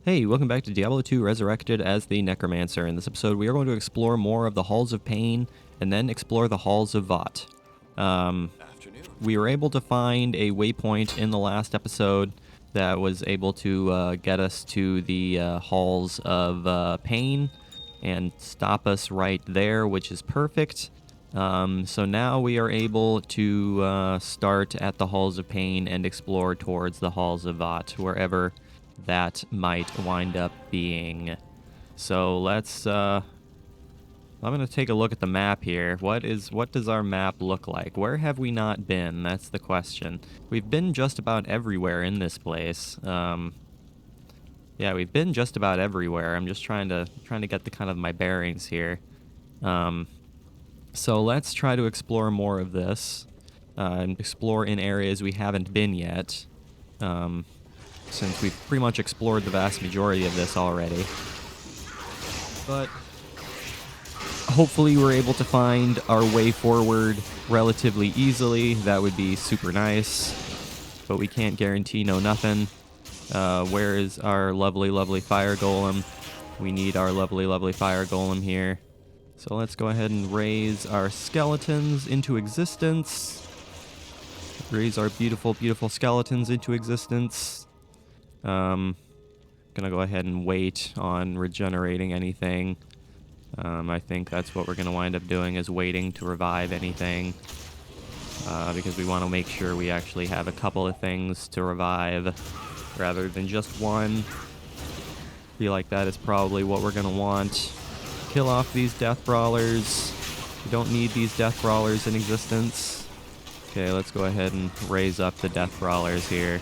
Hey, welcome back to Diablo 2 Resurrected as the Necromancer. In this episode, we are going to explore more of the Halls of Pain and then explore the Halls of Vought. We were able to find a waypoint in the last episode that was able to get us to the Halls of Pain and stop us right there, which is perfect. So now we are able to start at the Halls of Pain and explore towards the Halls of Vought, wherever that might wind up being. So let's I'm going to take a look at the map here. What does our map look like? Where have we not been? That's the question. We've been just about everywhere in this place. Yeah, we've been just about everywhere. I'm just trying to get the kind of my bearings here. So let's try to explore more of this and explore in areas we haven't been yet. Since we've pretty much explored the vast majority of this already. But hopefully we're able to find our way forward relatively easily. That would be super nice. But we can't guarantee no nothing. Where is our lovely, lovely fire golem? We need our lovely, lovely fire golem here. So let's go ahead and raise our skeletons into existence. Raise our beautiful, beautiful skeletons into existence. Gonna go ahead and wait on regenerating anything. I think that's what we're gonna wind up doing, is waiting to revive anything. Because we want to make sure we actually have a couple of things to revive rather than just one. Feel like that is probably what we're gonna want. Kill off these death brawlers. We don't need these death brawlers in existence. Okay, let's go ahead and raise up the death brawlers here.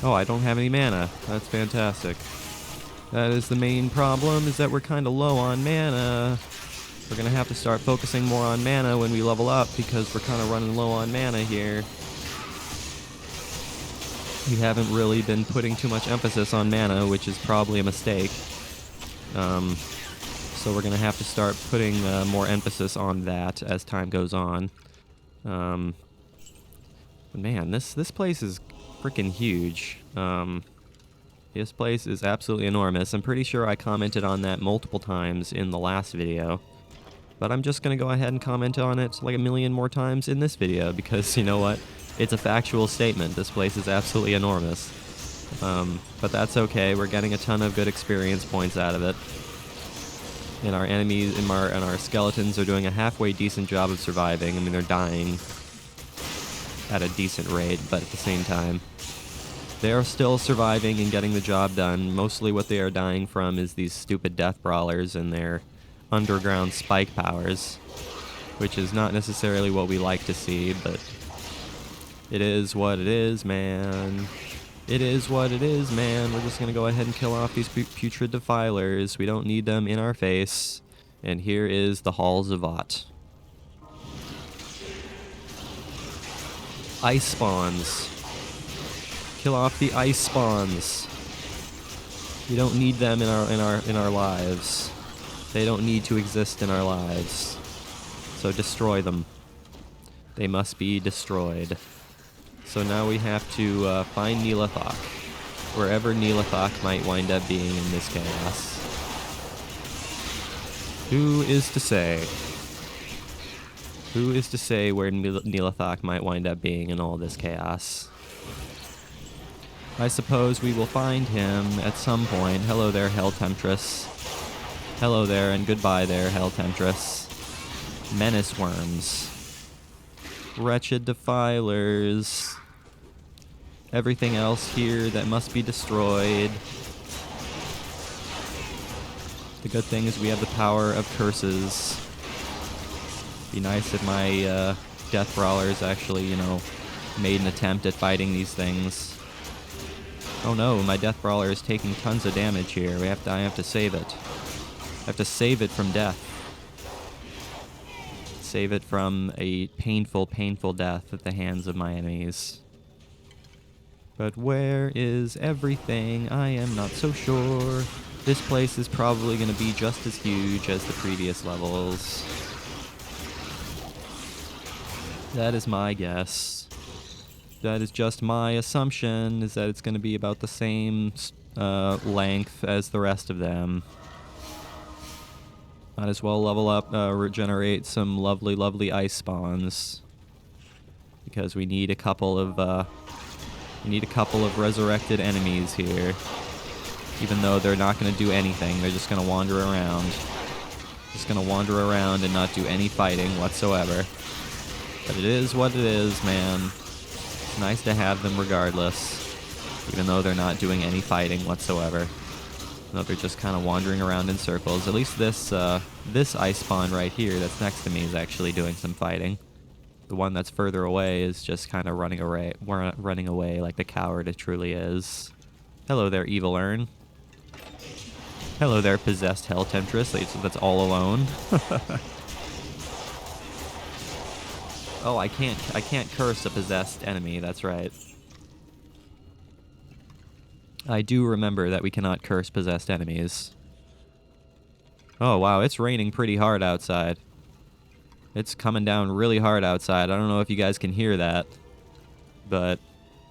Oh, I don't have any mana. That's fantastic. That is the main problem, is that we're kind of low on mana. We're going to have to start focusing more on mana when we level up, because we're kind of running low on mana here. We haven't really been putting too much emphasis on mana, which is probably a mistake. So we're going to have to start putting more emphasis on that as time goes on. But man, this place is freaking huge. This place is absolutely enormous. I'm pretty sure I commented on that multiple times in the last video. But I'm just going to go ahead and comment on it like a million more times in this video, because you know what? It's a factual statement. This place is absolutely enormous. But that's okay. We're getting a ton of good experience points out of it. And our enemies and our skeletons are doing a halfway decent job of surviving. I mean, they're dying at a decent rate, but at the same time, they are still surviving and getting the job done. Mostly what they are dying from is these stupid death brawlers and their underground spike powers, which is not necessarily what we like to see, but it is what it is, man. It is what it is, man. We're just gonna go ahead and kill off these putrid defilers. We don't need them in our face. And here is the Halls of Vought. Ice spawns. Kill off the ice spawns. We don't need them in our lives. They don't need to exist in our lives. So destroy them. They must be destroyed. So now we have to find Neelathok, wherever Neelathok might wind up being in this chaos. Who is to say? Who is to say where Neelathok might wind up being in all this chaos? I suppose we will find him at some point. Hello there, Hell Temptress. Hello there, and goodbye there, Hell Temptress. Menace worms. Wretched defilers. Everything else here that must be destroyed. The good thing is we have the power of curses. Be nice if my death brawlers actually, made an attempt at fighting these things. Oh no, my death brawler is taking tons of damage here. I have to save it. I have to save it from death. Save it from a painful, painful death at the hands of my enemies. But where is everything? I am not so sure. This place is probably going to be just as huge as the previous levels. That is my guess. That is just my assumption, is that it's going to be about the same length as the rest of them. Might as well level up, regenerate some lovely, lovely ice spawns. Because we need a couple of resurrected enemies here. Even though they're not going to do anything, they're just going to wander around. Just going to wander around and not do any fighting whatsoever. But it is what it is, man. It's nice to have them regardless. Even though they're not doing any fighting whatsoever. No, they're just kind of wandering around in circles. At least this ice spawn right here that's next to me is actually doing some fighting. The one that's further away is just kind of running away like the coward it truly is. Hello there, evil urn. Hello there, possessed hell temptress that's all alone. Oh, I can't curse a possessed enemy, that's right. I do remember that we cannot curse possessed enemies. Oh wow, it's raining pretty hard outside. It's coming down really hard outside. I don't know if you guys can hear that. But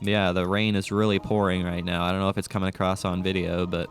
yeah, the rain is really pouring right now. I don't know if it's coming across on video, but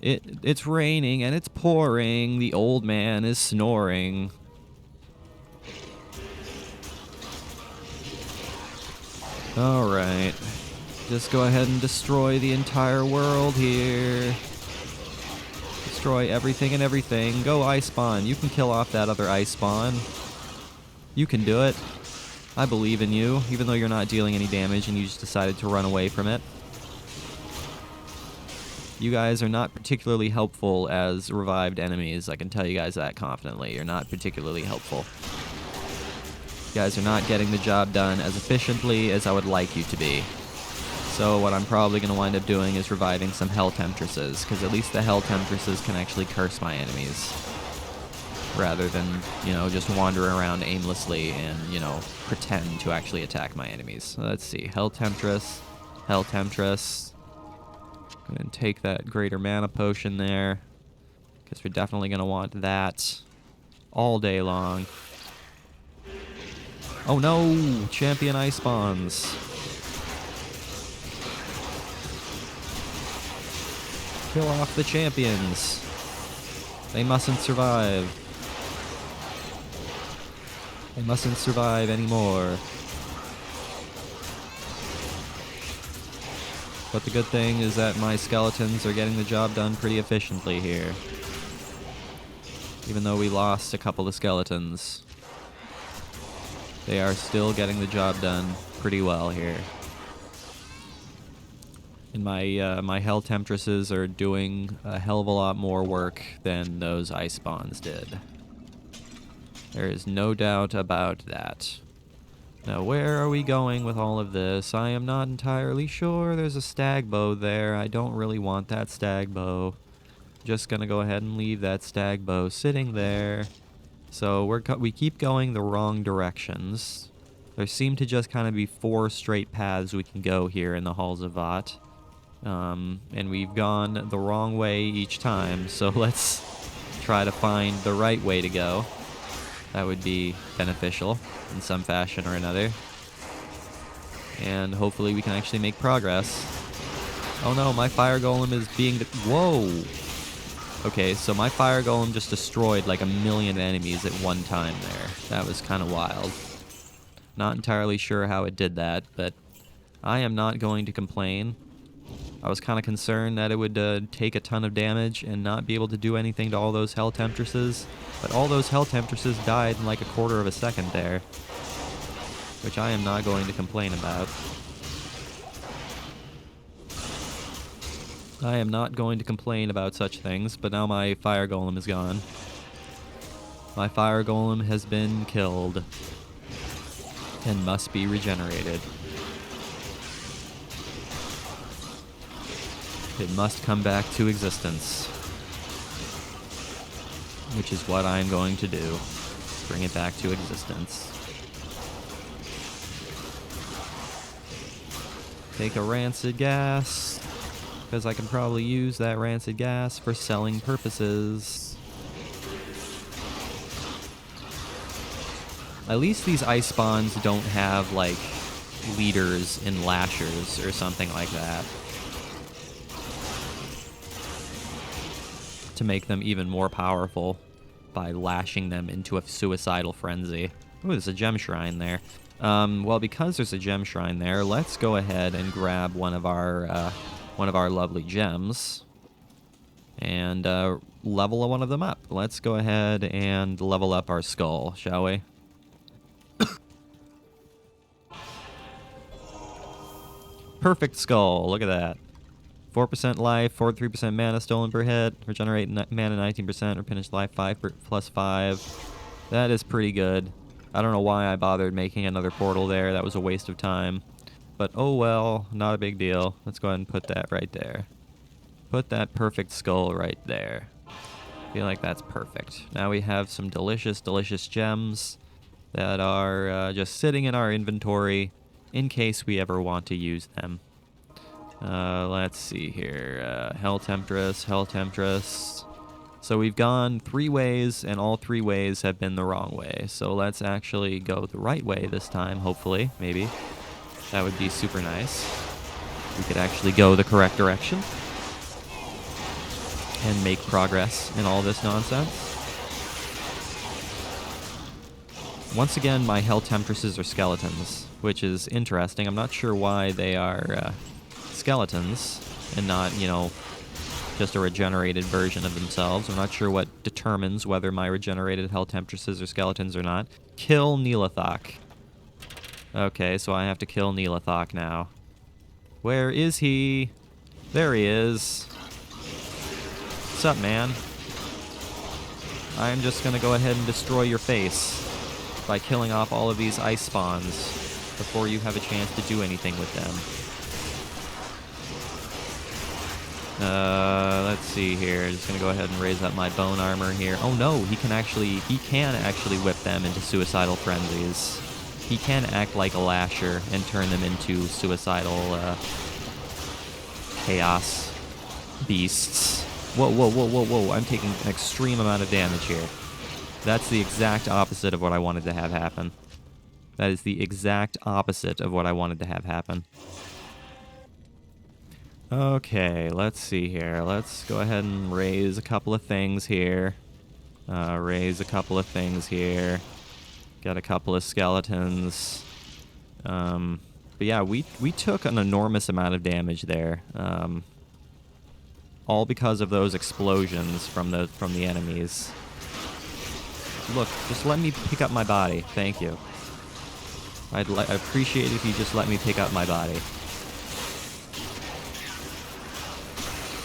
it's raining and it's pouring. The old man is snoring. Alright. Just go ahead and destroy the entire world here. Destroy everything and everything. Go ice spawn. You can kill off that other ice spawn. You can do it. I believe in you, even though you're not dealing any damage and you just decided to run away from it. You guys are not particularly helpful as revived enemies. I can tell you guys that confidently. You're not particularly helpful. You guys are not getting the job done as efficiently as I would like you to be. So what I'm probably going to wind up doing is reviving some hell temptresses, because at least the hell temptresses can actually curse my enemies. Rather than, you know, just wander around aimlessly and, you know, pretend to actually attack my enemies. So let's see. Hell temptress. Hell temptress. I'm going to take that greater mana potion there, because we're definitely going to want that all day long. Oh no! Champion ice spawns. Kill off the champions. They mustn't survive. They mustn't survive anymore. But the good thing is that my skeletons are getting the job done pretty efficiently here. Even though we lost a couple of skeletons, they are still getting the job done pretty well here. And my hell temptresses are doing a hell of a lot more work than those ice spawns did. There is no doubt about that. Now, where are we going with all of this? I am not entirely sure. There's a stag bow there. I don't really want that stag bow. Just gonna go ahead and leave that stag bow sitting there. So we keep going the wrong directions. There seem to just kind of be 4 straight paths we can go here in the Halls of Vought. And we've gone the wrong way each time, so let's try to find the right way to go. That would be beneficial in some fashion or another. And hopefully we can actually make progress. Oh no, my fire golem is being... Whoa! Okay, so my fire golem just destroyed like 1,000,000 enemies at one time there. That was kind of wild. Not entirely sure how it did that, but I am not going to complain. I was kind of concerned that it would take a ton of damage and not be able to do anything to all those hell temptresses, but all those hell temptresses died in like a quarter of a second there, which I am not going to complain about. I am not going to complain about such things, but now my fire golem is gone. My fire golem has been killed and must be regenerated. It must come back to existence, which is what I'm going to do. Bring it back to existence. Take a rancid gas, because I can probably use that rancid gas for selling purposes. At least these ice spawns don't have, like, leaders in lashers or something like that, to make them even more powerful by lashing them into a suicidal frenzy. Ooh, there's a gem shrine there. Well, because there's a gem shrine there, let's go ahead and grab one of our lovely gems and level one of them up. Let's go ahead and level up our skull, shall we? Perfect skull. Look at that. 4% life, 43% mana stolen per hit, regenerate mana 19%, replenish life 5 plus 5. That is pretty good. I don't know why I bothered making another portal there. That was a waste of time. But oh well, not a big deal. Let's go ahead and put that right there. Put that perfect skull right there. I feel like that's perfect. Now we have some delicious, delicious gems that are just sitting in our inventory in case we ever want to use them. Let's see here. Hell Temptress, Hell Temptress. So we've gone 3 ways, and all 3 ways have been the wrong way. So let's actually go the right way this time, hopefully, maybe. That would be super nice. We could actually go the correct direction and make progress in all this nonsense. Once again, my Hell Temptresses are skeletons, which is interesting. I'm not sure why they are skeletons and not, you know, just a regenerated version of themselves. I'm not sure what determines whether my regenerated Hell Temptresses are skeletons or not. Kill Neelathok. Okay, so I have to kill Neelathok now. Where is he? There he is. What's up, man? I'm just gonna go ahead and destroy your face by killing off all of these ice spawns before you have a chance to do anything with them. Let's see here. Just gonna go ahead and raise up my bone armor here. Oh no, he can actually whip them into suicidal frenzies. He can act like a lasher and turn them into suicidal chaos beasts. Whoa, whoa, whoa, whoa, whoa. I'm taking an extreme amount of damage here. That's the exact opposite of what I wanted to have happen. That is the exact opposite of what I wanted to have happen. Okay, let's see here. Let's go ahead and raise a couple of things here. Raise a couple of things here. Got a couple of skeletons. But yeah, we took an enormous amount of damage there. All because of those explosions from the enemies. Look, just let me pick up my body. Thank you. I'd appreciate it if you just let me pick up my body.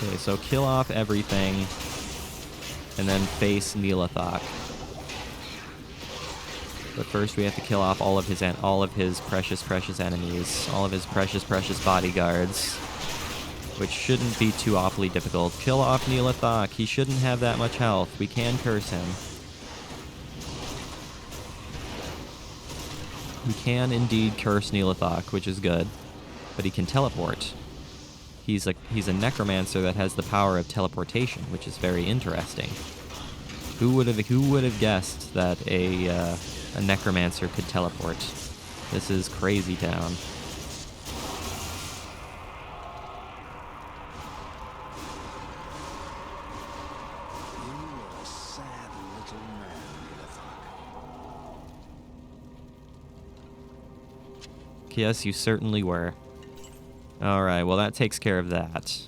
Okay, so kill off everything, and then face Neelathok. But first, we have to kill off all of his precious, precious enemies, all of his precious, precious bodyguards, which shouldn't be too awfully difficult. Kill off Neelathok. He shouldn't have that much health. We can curse him. We can indeed curse Neelathok, which is good, but he can teleport. He's a necromancer that has the power of teleportation, which is very interesting. Who would have guessed that a necromancer could teleport? This is crazy town. Yes, you certainly were. Alright, well that takes care of that.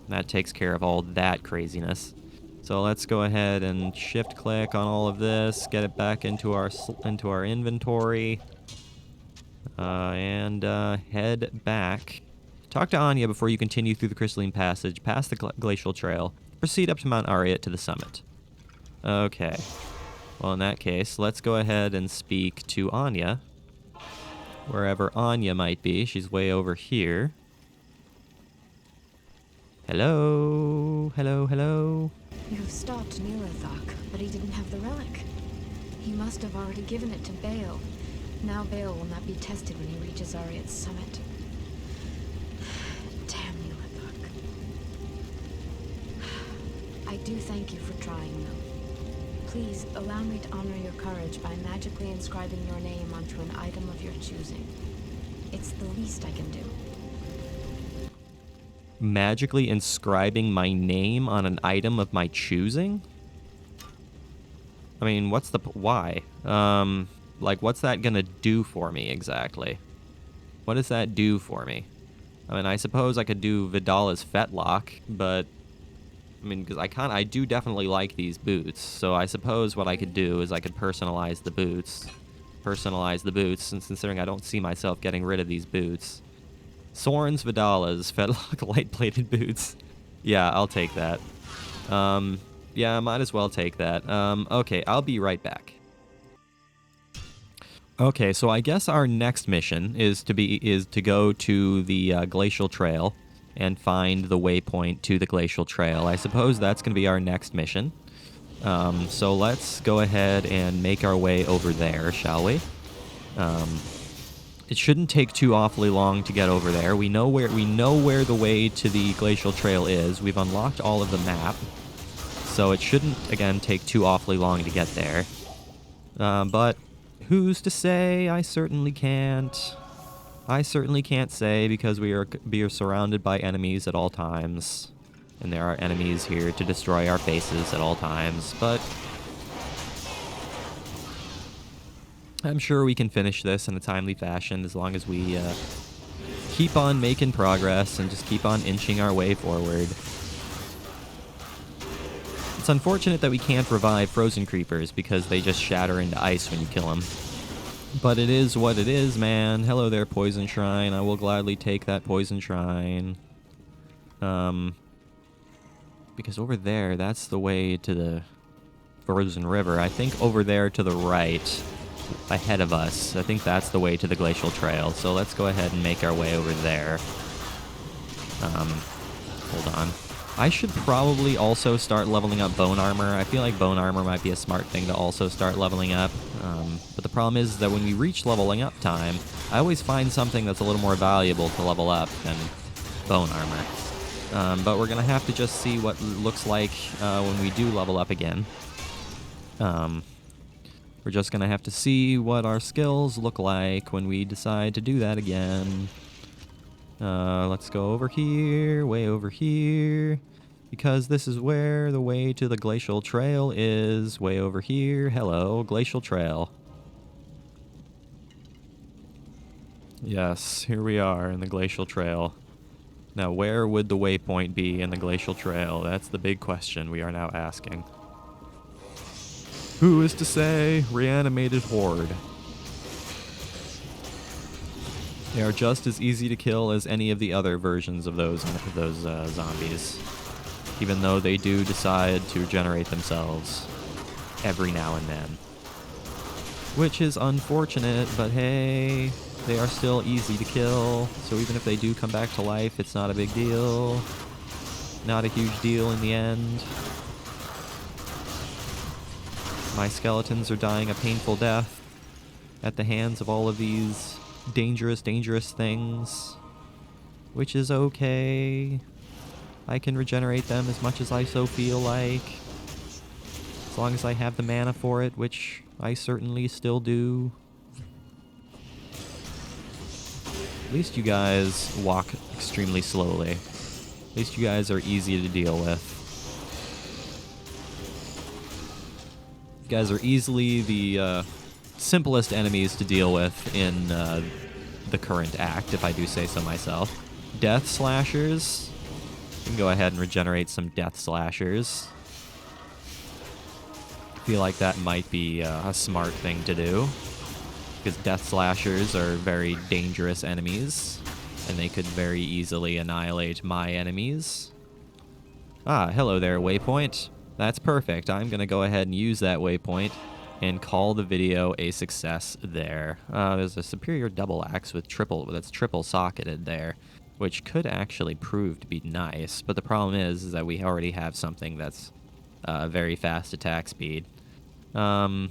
That takes care of all that craziness. So let's go ahead and shift-click on all of this, get it back into our inventory, and head back. Talk to Anya before you continue through the crystalline passage, past the glacial trail. Proceed up to Mount Ariat to the summit. Okay. Well, in that case, let's go ahead and speak to Anya. Wherever Anya might be. She's way over here. Hello? Hello, hello? You have stopped Neelathok, but he didn't have the relic. He must have already given it to Baal. Now Baal will not be tested when he reaches Ariat's summit. Damn Neelathok. I do thank you for trying, though. Please, allow me to honor your courage by magically inscribing your name onto an item of your choosing. It's the least I can do. Magically inscribing my name on an item of my choosing? I mean, what's the... why? Like, what's that gonna do for me exactly? What does that do for me? I mean, I suppose I could do Vidala's Fetlock, but... I mean, because I do definitely like these boots, so I suppose what I could do is I could personalize the boots. Since considering I don't see myself getting rid of these boots. Soren's Vidala's Fetlock light-plated boots. Yeah, I'll take that. Yeah, I might as well take that. Okay, I'll be right back. Okay, so I guess our next mission is to go to the Glacial Trail and find the waypoint to the Glacial Trail. I suppose that's going to be our next mission. So let's go ahead and make our way over there, shall we? It shouldn't take too awfully long to get over there. We know where the way to the Glacial Trail is. We've unlocked all of the map, so it shouldn't again take too awfully long to get there. But who's to say? I certainly can't. I certainly can't say because we are surrounded by enemies at all times, and there are enemies here to destroy our faces at all times. But I'm sure we can finish this in a timely fashion as long as we keep on making progress and just keep on inching our way forward. It's unfortunate that we can't revive frozen creepers because they just shatter into ice when you kill them. But it is what it is, man. Hello there, Poison Shrine. I will gladly take that Poison Shrine. Because over there, that's the way to the Frozen River. I think over there to the right, ahead of us, I think that's the way to the Glacial Trail. So let's go ahead and make our way over there. Hold on. I should probably also start leveling up bone armor. I feel like bone armor might be a smart thing to also start leveling up. But the problem is that when we reach leveling up time, I always find something that's a little more valuable to level up than bone armor. But we're going to have to just see what it looks like when we do level up again. We're just going to have to see what our skills look like when we decide to do that again. Let's go over here, way over here, because this is where the way to the Glacial Trail is, way over here. Hello, Glacial Trail. Yes, here we are in the Glacial Trail. Now, where would the waypoint be in the Glacial Trail? That's the big question we are now asking. Who is to say? Reanimated Horde. They are just as easy to kill as any of the other versions of those zombies, even though they do decide to regenerate themselves every now and then. Which is unfortunate, but hey, they are still easy to kill, so even if they do come back to life, it's not a big deal. Not a huge deal in the end. My skeletons are dying a painful death at the hands of all of these dangerous things, which is okay. I can regenerate them as much as I so feel like, as long as I have the mana for it, which I certainly still do. At least you guys walk extremely slowly. At least you guys are easy to deal with. You guys are easily the simplest enemies to deal with in the current act, if I do say so myself. Death Slashers. You can go ahead and regenerate some Death Slashers. I feel like that might be a smart thing to do, because Death Slashers are very dangerous enemies, and they could very easily annihilate my enemies. Ah, hello there, waypoint. That's perfect. I'm going to go ahead and use that waypoint and call the video a success there. There's a superior double axe with that's triple socketed there, which could actually prove to be nice, but the problem is that we already have something that's very fast attack speed. Yeah,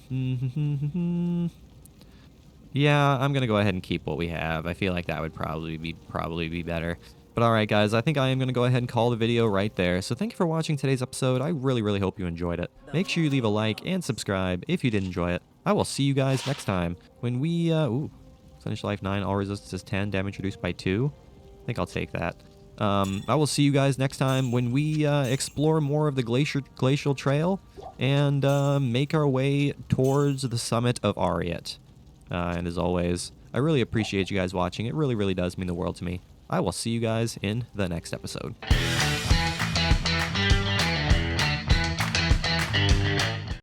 I'm going to go ahead and keep what we have. I feel like that would probably be better. But alright guys, I think I am going to go ahead and call the video right there. So thank you for watching today's episode. I really hope you enjoyed it. Make sure you leave a like and subscribe if you did enjoy it. I will see you guys next time when we, ooh, Finish life 9, all resistance is 10, damage reduced by 2. I think I'll take that. I will see you guys next time when we explore more of the glacial trail and make our way towards the summit of Ariat. And as always, I really appreciate you guys watching. It really, really does mean the world to me. I will see you guys in the next episode.